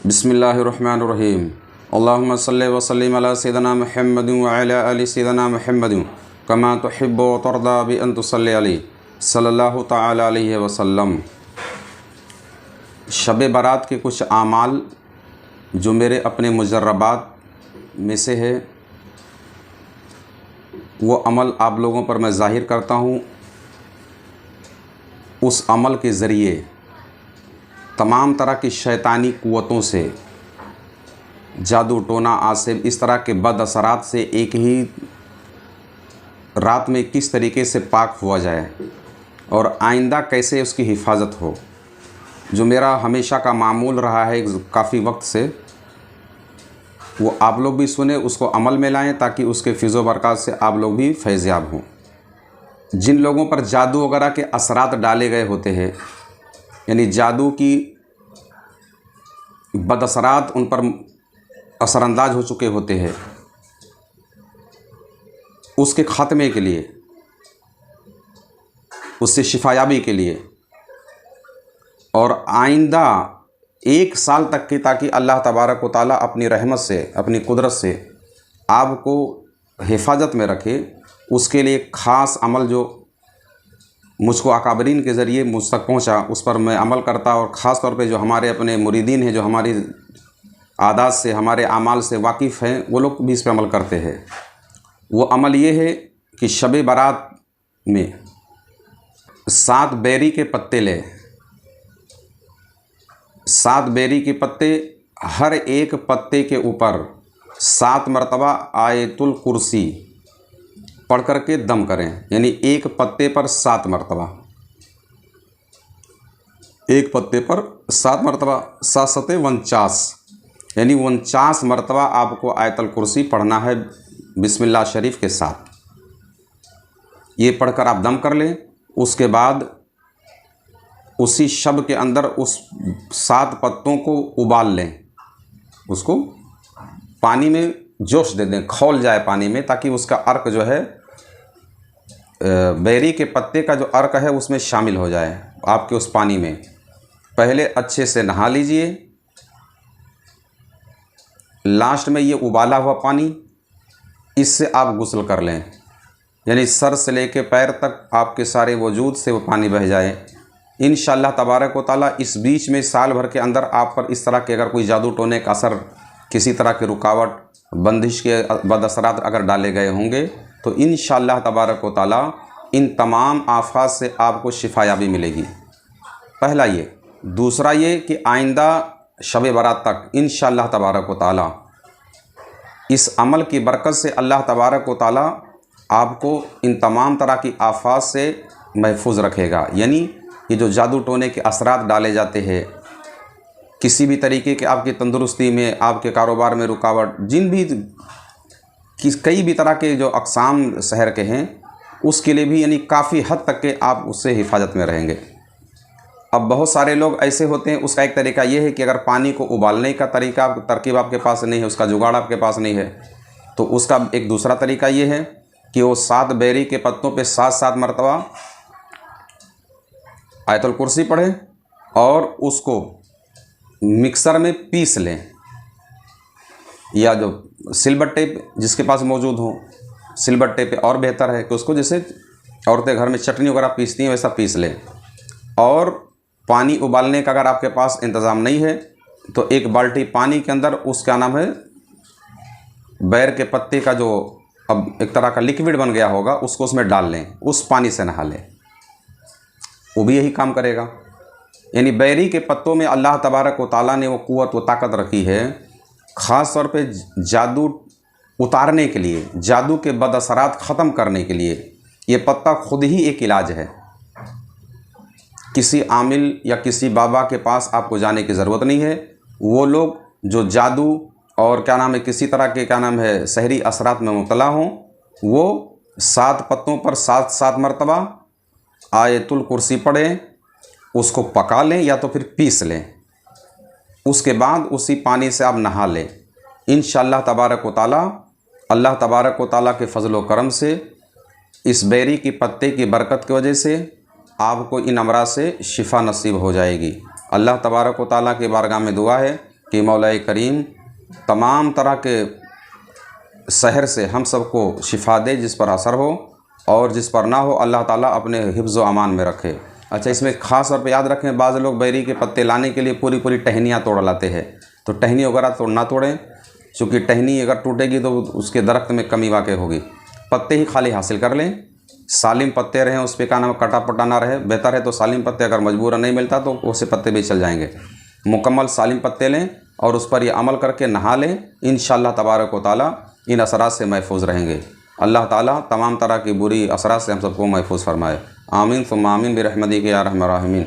बिस्मिल्लाहिर्रहमानिर्रहीम। अल्लाहुम्मा सल्लि व सल्लिम अला सय्यिदिना मुहम्मदिन व अला आलि सय्यिदिना मुहम्मदिन कमा तुहिब्बु व तर्दा बि अन तुसल्लि अलैहि सल्लल्लाहु तआला अलैहि वसल्लम। शब बारात के कुछ आमाल जो मेरे अपने मुजर्रबात में से है, वो अमल आप लोगों पर मैं ज़ाहिर करता हूँ। उस अमल के ज़रिए तमाम तरह की शैतानी क़ुव्वतों से, जादू टोना आसिब, इस तरह के बद असरात से एक ही रात में किस तरीके से पाक हुआ जाए और आइंदा कैसे उसकी हिफाजत हो, जो मेरा हमेशा का मामूल रहा है काफ़ी वक्त से, वो आप लोग भी सुने, उसको अमल में लाएं ताकि उसके फ़िज़ो बरक़ात से आप लोग भी फैज़याब हों। जिन लोगों पर जादू वगैरह के असरात डाले गए होते हैं, यानी जादू की बदअसरात उन पर असरअंदाज हो चुके होते हैं, उसके ख़ात्मे के लिए, उससे शिफायाबी के लिए और आइंदा 1 साल तक की, ताकि अल्लाह तबारक व तआला अपनी रहमत से, अपनी कुदरत से आपको हिफाजत में रखे, उसके लिए ख़ास अमल जो मुझको अकाबरीन के ज़रिए मुझ तक पहुँचा, उस पर मैं अमल करता। और ख़ास तौर पे जो हमारे अपने मुरीदीन हैं, जो हमारी आदात से, हमारे आमाल से वाकिफ़ हैं, वो लोग भी इस पर अमल करते हैं। वो अमल ये है कि शब बारात में 7 बेरी के पत्ते लें। 7 बेरी के पत्ते, हर एक पत्ते के ऊपर 7 मरतबा आयतुल कुर्सी पढ़ कर के दम करें, यानी एक पत्ते पर 7 मरतबा, एक पत्ते पर 7 मरतबा, 7 सते 49, यानी 49 मरतबा आपको आयतुल कुर्सी पढ़ना है बिस्मिल्लाह शरीफ के साथ। ये पढ़कर आप दम कर लें। उसके बाद उसी शब के अंदर उस 7 पत्तों को उबाल लें, उसको पानी में जोश दे दें, खौल जाए पानी में, ताकि उसका अर्क जो है, बेरी के पत्ते का जो अर्क है, उसमें शामिल हो जाए आपके उस पानी में। पहले अच्छे से नहा लीजिए। लास्ट में ये उबाला हुआ पानी, इससे आप गुस्ल कर लें, यानी सर से लेके पैर तक आपके सारे वजूद से वो पानी बह जाए। इंशाअल्लाह तबारक व तआला इस बीच में साल भर के अंदर आप पर इस तरह के अगर कोई जादू टोने का असर, किसी तरह की रुकावट, बंदिश के बदअसरात अगर डाले गए होंगे, तो इंशाअल्लाह तबारक व तआला इन तमाम आफात से आपको शिफायाबी मिलेगी। पहला ये। दूसरा ये कि आइंदा शब बारात तक इंशाअल्लाह तबारक व तआला इस अमल की बरकत से अल्लाह तबारक व तआला आपको इन तमाम तरह की आफात से महफूज रखेगा। यानी ये जो जादू टोने के असरात डाले जाते हैं, किसी भी तरीके के आपकी तंदुरुस्ती में, आपके कारोबार में रुकावट, जिन भी कई भी तरह के जो अक़साम शहर के हैं, उसके लिए भी यानी काफ़ी हद तक के आप उससे हिफाजत में रहेंगे। अब बहुत सारे लोग ऐसे होते हैं, उसका एक तरीका ये है कि अगर पानी को उबालने का तरकीब आपके पास नहीं है, उसका जुगाड़ आपके पास नहीं है, तो उसका एक दूसरा तरीका ये है कि वो 7 बेरी के पत्तों पे 7-7 मरतबा आयतुल कुर्सी पढ़ें और उसको मिक्सर में पीस लें, या जो सिलबट्टे जिसके पास मौजूद हो, सिलबट्टे पे और बेहतर है कि उसको, जैसे औरतें घर में चटनी वगैरह पीसती हैं, वैसा पीस लें। और पानी उबालने का अगर आपके पास इंतज़ाम नहीं है, तो 1 बाल्टी पानी के अंदर क्या नाम है, बैर के पत्ते का जो अब एक तरह का लिक्विड बन गया होगा, उसको उसमें डाल लें, उस पानी से नहा लें, वो भी यही काम करेगा। यानी बैरी के पत्तों में अल्लाह तबारक व तआला ने वो क़ुव्वत, वो ताकत रखी है, ख़ास तौर पे जादू उतारने के लिए, जादू के बदअसरात ख़त्म करने के लिए। ये पत्ता खुद ही एक इलाज है। किसी आमिल या किसी बाबा के पास आपको जाने की ज़रूरत नहीं है। वो लोग जो जादू और क्या नाम है, किसी तरह के क्या नाम है, सहरी असरात में मुब्तला हों, वो 7 पत्तों पर 7-7 मरतबा आयतुल कुर्सी पढ़ें, उसको पका लें या तो फिर पीस लें। उसके बाद उसी पानी से आप नहा लें। इंशाअल्लाह तबारक व तआला, अल्लाह तबारक व तआला के फजल व करम से, इस बेरी की पत्ते की बरकत की वजह से आपको इन अमराज से शिफा नसीब हो जाएगी। अल्लाह तबारक व तआला की बारगाह में दुआ है कि मौला करीम तमाम तरह के सहर से हम सबको शिफा दे, जिस पर असर हो और जिस पर ना हो अल्लाह ताला अपने हिफ्ज़ व अमान में रखे। अच्छा, इसमें ख़ास तौर पे याद रखें, बाज़ लोग बैरी के पत्ते लाने के लिए पूरी पूरी टहनियाँ तोड़ लाते हैं, तो टहनी वगैरह तो ना तोड़ें, क्योंकि टहनी अगर टूटेगी तो उसके दरख्त में कमी वाक़ होगी। पत्ते ही खाली हासिल कर लें, सालिम पत्ते रहें, उस पर क्या नाम कटा पटा ना रहे, बेहतर है तो सालिम पत्ते, अगर मजबूरन नहीं मिलता तो उससे पत्ते भी चल जाएंगे। मुकम्मल सालिम पत्ते लें और उस पर ये अमल करके नहा लें, इंशाअल्लाह तबारक व तआला इन असरात से महफूज रहेंगे। अल्लाह ताला तमाम तरह की बुरी असरात से हम सबको महफूज फरमाए। आमीन सुम्मा आमीन बिरहमतिक या अरहमर राहिमीन।